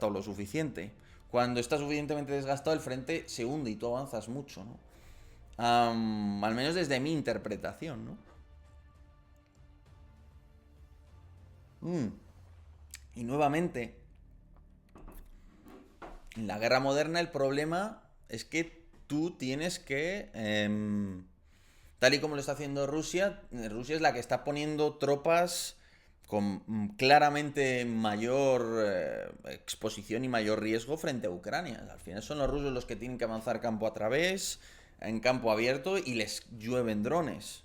lo suficiente. Cuando está suficientemente desgastado, el frente se hunde y tú avanzas mucho, ¿no? Al menos desde mi interpretación, ¿no? Mm. Y nuevamente, en la guerra moderna el problema es que tú tienes que, tal y como lo está haciendo Rusia, Rusia es la que está poniendo tropas con claramente mayor exposición y mayor riesgo frente a Ucrania. Al final son los rusos los que tienen que avanzar campo a través, en campo abierto, y les llueven drones.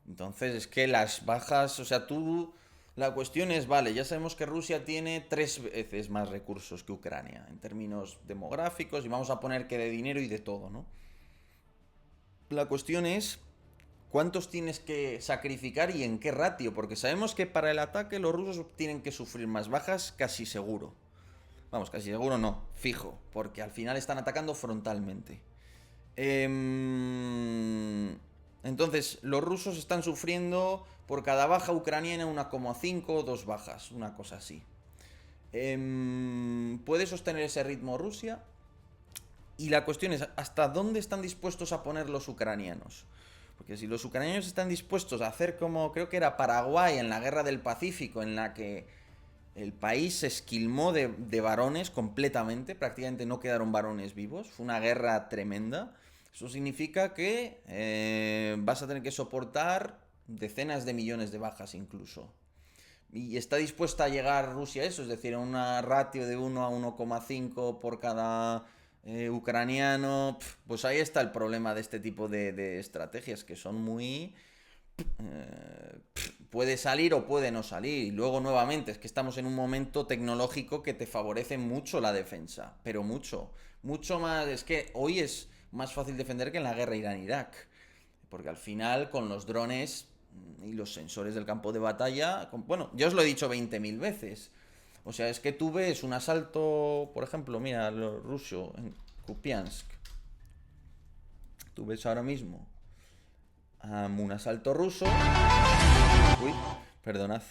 Entonces es que las bajas, o sea, tú... La cuestión es, vale, ya sabemos que Rusia tiene 3 veces más recursos que Ucrania en términos demográficos y vamos a poner que de dinero y de todo, ¿no? La cuestión es cuántos tienes que sacrificar y en qué ratio, porque sabemos que para el ataque los rusos tienen que sufrir más bajas casi seguro. Vamos, casi seguro no, fijo, porque al final están atacando frontalmente. Entonces, los rusos están sufriendo por cada baja ucraniana 1,5 o 2 bajas, una cosa así. ¿Puede sostener ese ritmo Rusia? Y la cuestión es, ¿hasta dónde están dispuestos a poner los ucranianos? Porque si los ucranianos están dispuestos a hacer como creo que era Paraguay en la guerra del Pacífico, en la que el país se esquilmó de varones completamente, prácticamente no quedaron varones vivos, fue una guerra tremenda. Eso significa que vas a tener que soportar decenas de millones de bajas incluso. Y está dispuesta a llegar Rusia a eso, es decir, a una ratio de 1 a 1,5 por cada ucraniano. Pues ahí está el problema de este tipo de estrategias, que son muy... puede salir o puede no salir. Y luego nuevamente es que estamos en un momento tecnológico que te favorece mucho la defensa, pero mucho. Mucho más... Es que hoy es más fácil defender que en la guerra Irán-Irak. Porque al final con los drones y los sensores del campo de batalla, bueno, ya os lo he dicho 20.000 veces. O sea, es que tú ves un asalto, por ejemplo, mira, lo ruso en Kupiansk. Tú ves ahora mismo un asalto ruso. Uy, perdonad.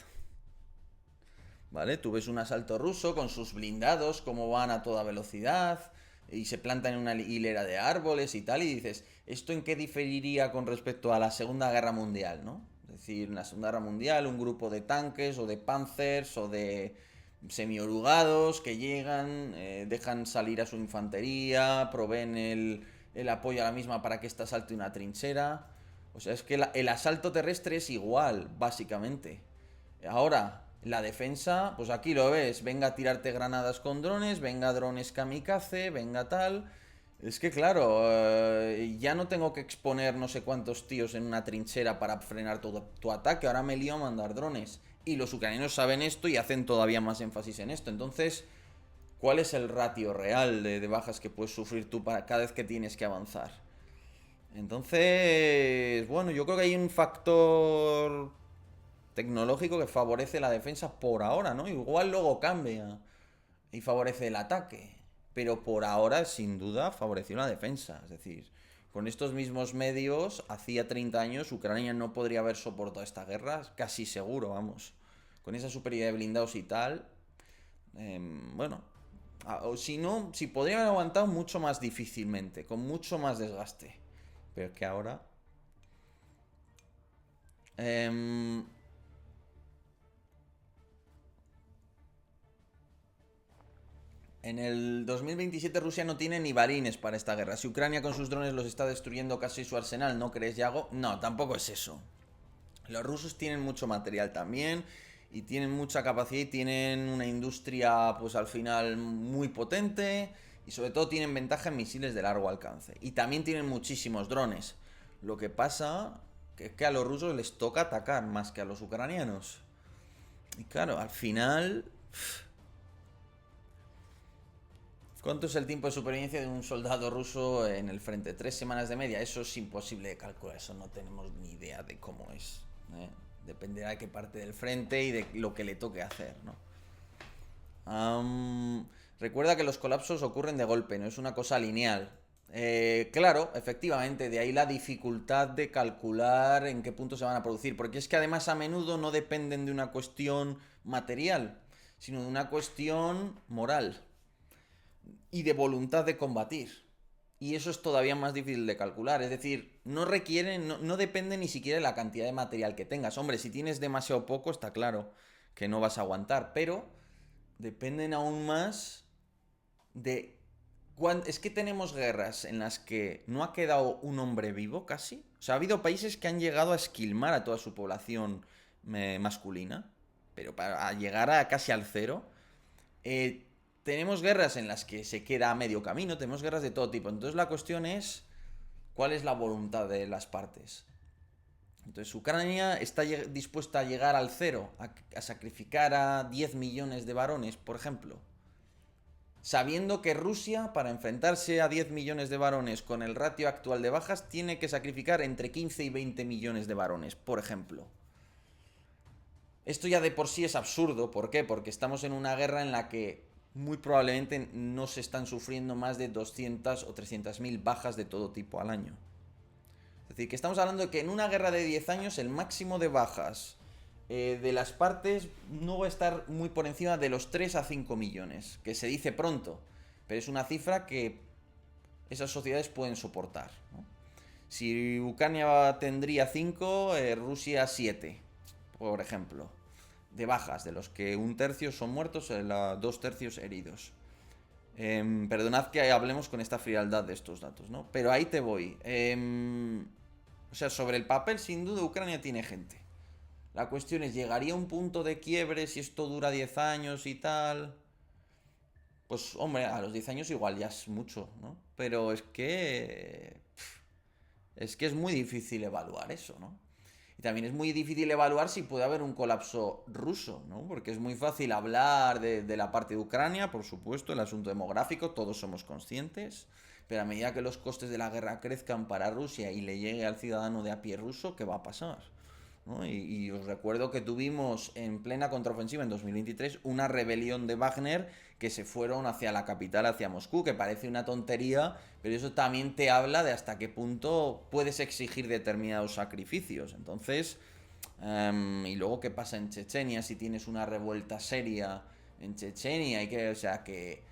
¿Vale? Tú ves un asalto ruso con sus blindados, cómo van a toda velocidad y se plantan en una hilera de árboles y tal, y dices, ¿esto en qué diferiría con respecto a la Segunda Guerra Mundial, ¿no? Es decir, en la Segunda Guerra Mundial un grupo de tanques o de panzers o de semiorugados que llegan, dejan salir a su infantería, proveen el apoyo a la misma para que ésta salte una trinchera. O sea, es que el asalto terrestre es igual, básicamente. Ahora, la defensa, pues aquí lo ves, venga a tirarte granadas con drones, venga drones kamikaze, venga tal. Es que claro, ya no tengo que exponer no sé cuántos tíos en una trinchera para frenar todo tu ataque, ahora me lío a mandar drones. Y los ucranianos saben esto y hacen todavía más énfasis en esto. Entonces, ¿cuál es el ratio real de bajas que puedes sufrir tú para cada vez que tienes que avanzar? Entonces, bueno, yo creo que hay un factor tecnológico que favorece la defensa por ahora, ¿no? Igual luego cambia y favorece el ataque, pero por ahora sin duda favoreció la defensa. Es decir, con estos mismos medios, hacía 30 años Ucrania no podría haber soportado esta guerra, casi seguro, vamos. Con esa superioridad de blindados y tal, bueno, o si no, si podrían haber aguantado mucho más difícilmente, con mucho más desgaste. Pero es que ahora... Eh, En el 2027 Rusia no tiene ni balines para esta guerra. Si Ucrania con sus drones los está destruyendo casi su arsenal, ¿no crees, Yago? No, tampoco es eso. Los rusos tienen mucho material también y tienen mucha capacidad y tienen una industria pues al final muy potente y sobre todo tienen ventaja en misiles de largo alcance. Y también tienen muchísimos drones. Lo que pasa que es que a los rusos les toca atacar más que a los ucranianos. Y claro, al final ¿cuánto es el tiempo de supervivencia de un soldado ruso en el frente? 3 semanas de media. Eso es imposible de calcular. Eso no tenemos ni idea de cómo es. ¿Eh? Dependerá de qué parte del frente y de lo que le toque hacer, ¿no? Recuerda que los colapsos ocurren de golpe, no es una cosa lineal. Claro, efectivamente, de ahí la dificultad de calcular en qué punto se van a producir, porque es que además a menudo no dependen de una cuestión material, sino de una cuestión moral y de voluntad de combatir. Y eso es todavía más difícil de calcular. Es decir, no requiere, no depende ni siquiera de la cantidad de material que tengas. Hombre, si tienes demasiado poco, está claro que no vas a aguantar. Pero dependen aún más de... Es que tenemos guerras en las que no ha quedado un hombre vivo casi. O sea, ha habido países que han llegado a esquilmar a toda su población masculina. Pero para llegar a casi al cero. Tenemos guerras en las que se queda a medio camino, tenemos guerras de todo tipo. Entonces la cuestión es, ¿cuál es la voluntad de las partes? Entonces Ucrania está dispuesta a llegar al cero, a sacrificar a 10 millones de varones, por ejemplo. Sabiendo que Rusia, para enfrentarse a 10 millones de varones con el ratio actual de bajas, tiene que sacrificar entre 15 y 20 millones de varones, por ejemplo. Esto ya de por sí es absurdo. ¿Por qué? Porque estamos en una guerra en la que muy probablemente no se están sufriendo más de 200 o 300.000 bajas de todo tipo al año. Es decir, que estamos hablando de que en una guerra de 10 años el máximo de bajas de las partes no va a estar muy por encima de los 3 a 5 millones, que se dice pronto, pero es una cifra que esas sociedades pueden soportar, ¿no? Si Ucrania tendría 5, Rusia 7, por ejemplo, de bajas, de los que un tercio son muertos, 2 tercios heridos. Perdonad que hablemos con esta frialdad de estos datos, ¿no? Pero ahí te voy. O sea, sobre el papel, sin duda, Ucrania tiene gente. La cuestión es, ¿llegaría a un punto de quiebre si esto dura 10 años y tal? Pues, hombre, a los 10 años igual ya es mucho, ¿no? Pero es que... Es que es muy difícil evaluar eso, ¿no? Y también es muy difícil evaluar si puede haber un colapso ruso, ¿no? Porque es muy fácil hablar de la parte de Ucrania, por supuesto, el asunto demográfico, todos somos conscientes, pero a medida que los costes de la guerra crezcan para Rusia y le llegue al ciudadano de a pie ruso, ¿qué va a pasar? ¿No? Y os recuerdo que tuvimos en plena contraofensiva en 2023 una rebelión de Wagner que se fueron hacia la capital, hacia Moscú, que parece una tontería, pero eso también te habla de hasta qué punto puedes exigir determinados sacrificios. Entonces, y luego qué pasa en Chechenia si tienes una revuelta seria en Chechenia, o sea que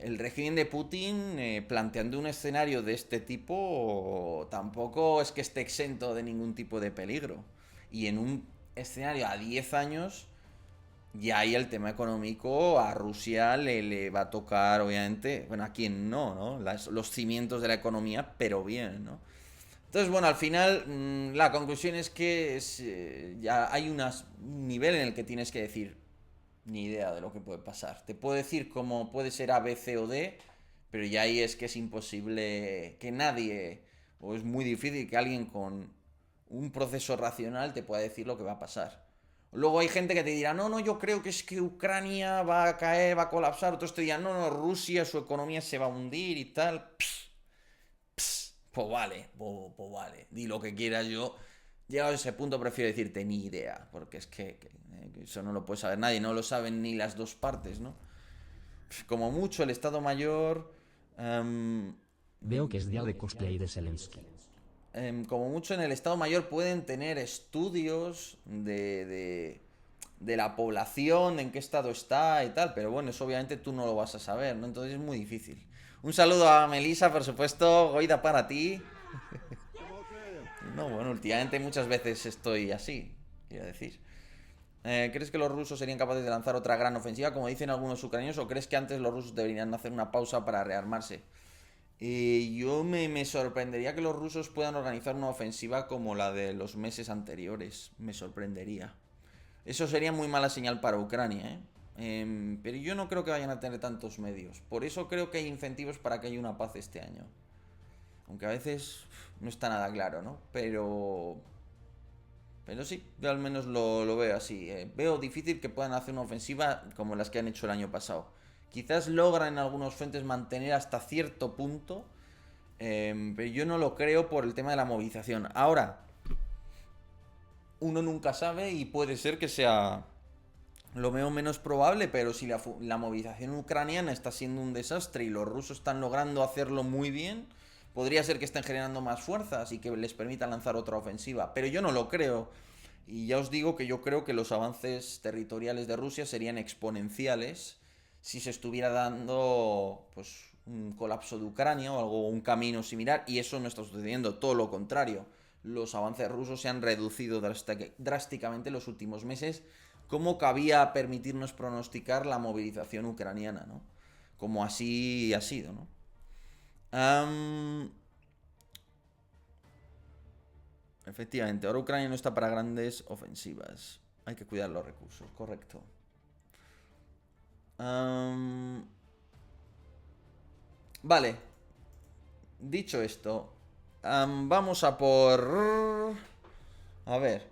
el régimen de Putin, planteando un escenario de este tipo, tampoco es que esté exento de ningún tipo de peligro. Y en un escenario a 10 años, ya ahí el tema económico a Rusia le va a tocar, obviamente, bueno, a quien no, ¿no? Los cimientos de la economía, pero bien, ¿no? Entonces, bueno, al final la conclusión es que ya hay un nivel en el que tienes que decir, ni idea de lo que puede pasar. Te puedo decir cómo puede ser A, B, C o D, pero ya ahí es que es imposible que nadie, o es muy difícil que alguien con un proceso racional te pueda decir lo que va a pasar. Luego hay gente que te dirá, no, no, yo creo que es que Ucrania va a caer, va a colapsar. Otros te dirán, no, no, Rusia, su economía se va a hundir y tal. Pues vale, pues vale. Di lo que quieras, yo. Llegado a ese punto prefiero decirte ni idea, porque es que eso no lo puede saber nadie, no lo saben ni las dos partes, ¿no? Como mucho el Estado Mayor... Veo que es día de cosplay de Zelensky. Como mucho en el Estado Mayor pueden tener estudios de la población, en qué estado está y tal, pero bueno, eso obviamente tú no lo vas a saber, ¿no? Entonces es muy difícil. Un saludo a Melissa, por supuesto, Goida para ti. No, bueno, últimamente muchas veces estoy así, quiero decir. ¿Crees que los rusos serían capaces de lanzar otra gran ofensiva, como dicen algunos ucranianos, o crees que antes los rusos deberían hacer una pausa para rearmarse? Yo me sorprendería que los rusos puedan organizar una ofensiva como la de los meses anteriores. Me sorprendería. Eso sería muy mala señal para Ucrania, ¿eh? Pero yo no creo que vayan a tener tantos medios. Por eso creo que hay incentivos para que haya una paz este año. Aunque a veces no está nada claro, ¿no? Pero sí, yo al menos lo veo así. Veo difícil que puedan hacer una ofensiva como las que han hecho el año pasado. Quizás logran en algunos frentes mantener hasta cierto punto, pero yo no lo creo por el tema de la movilización. Ahora, uno nunca sabe y puede ser que sea lo veo menos probable, pero si la movilización ucraniana está siendo un desastre y los rusos están logrando hacerlo muy bien, podría ser que estén generando más fuerzas y que les permita lanzar otra ofensiva. Pero yo no lo creo. Y ya os digo que yo creo que los avances territoriales de Rusia serían exponenciales si se estuviera dando pues un colapso de Ucrania o algo, un camino similar, y eso no está sucediendo, todo lo contrario. Los avances rusos se han reducido drásticamente en los últimos meses, como cabía permitirnos pronosticar la movilización ucraniana, ¿no? Como así ha sido, ¿no? Am, Efectivamente, ahora Ucrania no está para grandes ofensivas. Hay que cuidar los recursos, correcto. Am, vale, dicho esto, vamos a por... A ver.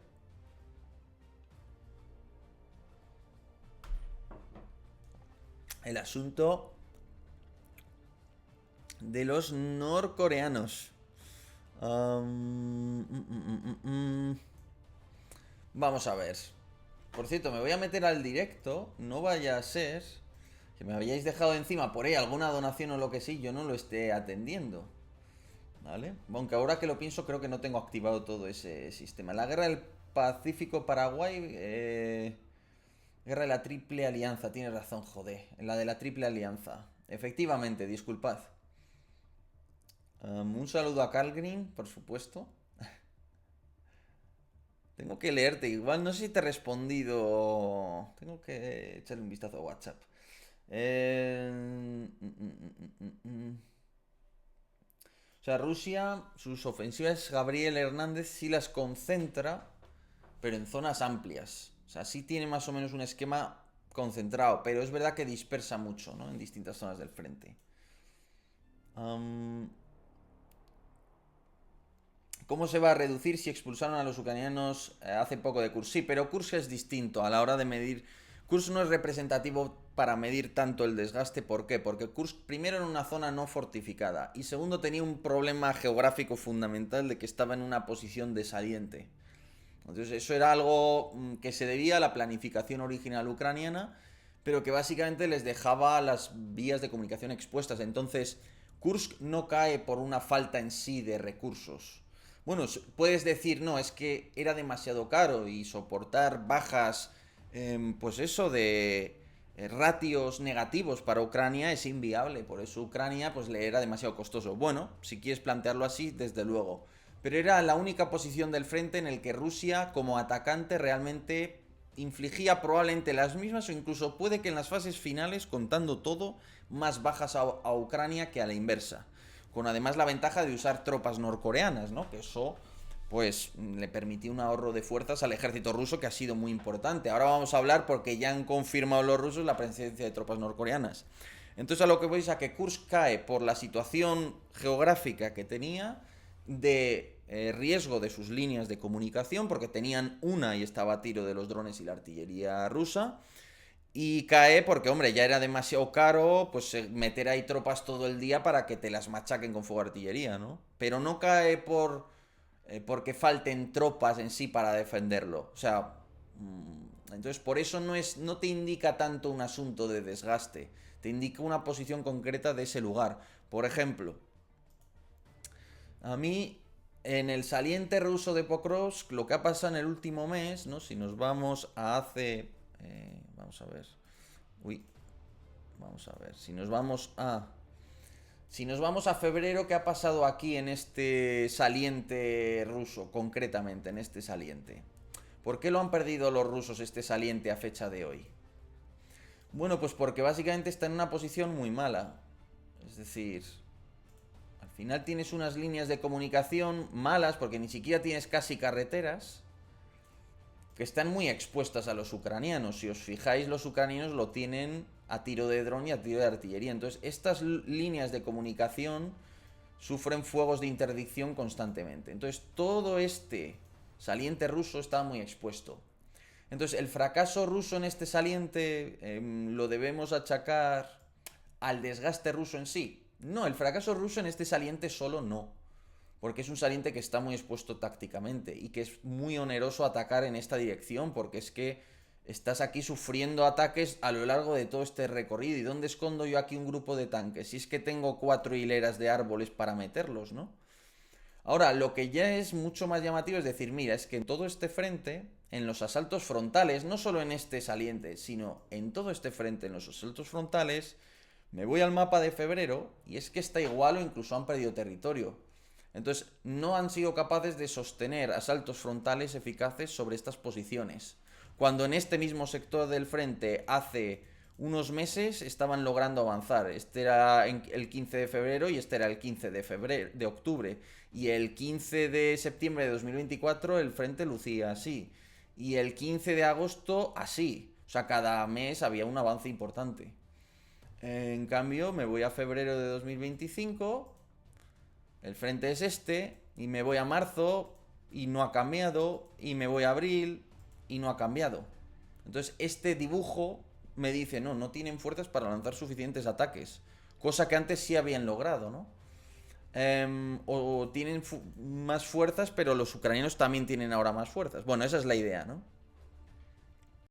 El asunto de los norcoreanos. Vamos a ver. Por cierto, me voy a meter al directo. No vaya a ser que me habíais dejado encima por ahí alguna donación o lo que sí, yo no lo esté atendiendo. ¿Vale? Aunque ahora que lo pienso, creo que no tengo activado todo ese sistema. La guerra del Pacífico-Paraguay. Guerra de la Triple Alianza. Tienes razón, joder. La de la Triple Alianza. Efectivamente, disculpad. Un saludo a Carl Green, por supuesto. Tengo que leerte, igual no sé si te he respondido. Tengo que echarle un vistazo a WhatsApp. O sea, Rusia, sus ofensivas, Gabriel Hernández sí las concentra, pero en zonas amplias. O sea, sí tiene más o menos un esquema concentrado, pero es verdad que dispersa mucho, ¿no? En distintas zonas del frente. ¿Cómo se va a reducir si expulsaron a los ucranianos hace poco de Kursk? Sí, pero Kursk es distinto a la hora de medir. Kursk no es representativo para medir tanto el desgaste. ¿Por qué? Porque Kursk primero era una zona no fortificada y segundo tenía un problema geográfico fundamental de que estaba en una posición desaliente. Entonces eso era algo que se debía a la planificación original ucraniana, pero que básicamente les dejaba las vías de comunicación expuestas. Entonces Kursk no cae por una falta en sí de recursos. Bueno, puedes decir, no, es que era demasiado caro y soportar bajas, pues eso, de ratios negativos para Ucrania es inviable. Por eso Ucrania pues le era demasiado costoso. Bueno, si quieres plantearlo así, desde luego. Pero era la única posición del frente en el que Rusia, como atacante, realmente infligía probablemente las mismas o incluso puede que en las fases finales, contando todo, más bajas a Ucrania que a la inversa. Con además la ventaja de usar tropas norcoreanas, ¿no? Que eso pues le permitió un ahorro de fuerzas al ejército ruso que ha sido muy importante. Ahora vamos a hablar porque ya han confirmado los rusos la presencia de tropas norcoreanas. Entonces a lo que voy es a que Kursk cae por la situación geográfica que tenía de riesgo de sus líneas de comunicación, porque tenían una y estaba a tiro de los drones y la artillería rusa. Y cae porque, hombre, ya era demasiado caro pues meter ahí tropas todo el día para que te las machaquen con fuego de artillería, ¿no? Pero no cae porque falten tropas en sí para defenderlo. O sea, entonces por eso no te indica tanto un asunto de desgaste, te indica una posición concreta de ese lugar. Por ejemplo, a mí en el saliente ruso de Pokrovsk, lo que ha pasado en el último mes, ¿no? Si nos vamos a hace... vamos a ver. Uy. Vamos a ver. Si nos vamos a... Si nos vamos a febrero, ¿qué ha pasado aquí en este saliente ruso, concretamente, en este saliente? ¿Por qué lo han perdido los rusos este saliente a fecha de hoy? Bueno, pues porque básicamente está en una posición muy mala. Es decir, al final tienes unas líneas de comunicación malas porque ni siquiera tienes casi carreteras que están muy expuestas a los ucranianos. Si os fijáis, los ucranianos lo tienen a tiro de dron y a tiro de artillería. Entonces, estas líneas de comunicación sufren fuegos de interdicción constantemente. Entonces, todo este saliente ruso está muy expuesto. Entonces, el fracaso ruso en este saliente lo debemos achacar al desgaste ruso en sí. No, el fracaso ruso en este saliente solo no. Porque es un saliente que está muy expuesto tácticamente y que es muy oneroso atacar en esta dirección, porque es que estás aquí sufriendo ataques a lo largo de todo este recorrido. ¿Y dónde escondo yo aquí un grupo de tanques? Si es que tengo 4 hileras de árboles para meterlos, ¿no? Ahora, lo que ya es mucho más llamativo es decir, mira, es que en todo este frente, en los asaltos frontales, no solo en este saliente, sino en todo este frente, en los asaltos frontales, me voy al mapa de febrero y es que está igual o incluso han perdido territorio. Entonces, no han sido capaces de sostener asaltos frontales eficaces sobre estas posiciones. Cuando en este mismo sector del frente hace unos meses estaban logrando avanzar. Este era el 15 de febrero y este era el 15 de febrero, de octubre. Y el 15 de septiembre de 2024 el frente lucía así. Y el 15 de agosto así. O sea, cada mes había un avance importante. En cambio, me voy a febrero de 2025, el frente es este, y me voy a marzo y no ha cambiado, y me voy a abril y no ha cambiado. Entonces, este dibujo me dice, no, no tienen fuerzas para lanzar suficientes ataques, cosa que antes sí habían logrado, ¿no? O tienen más fuerzas, pero los ucranianos también tienen ahora más fuerzas. Bueno, esa es la idea, ¿no?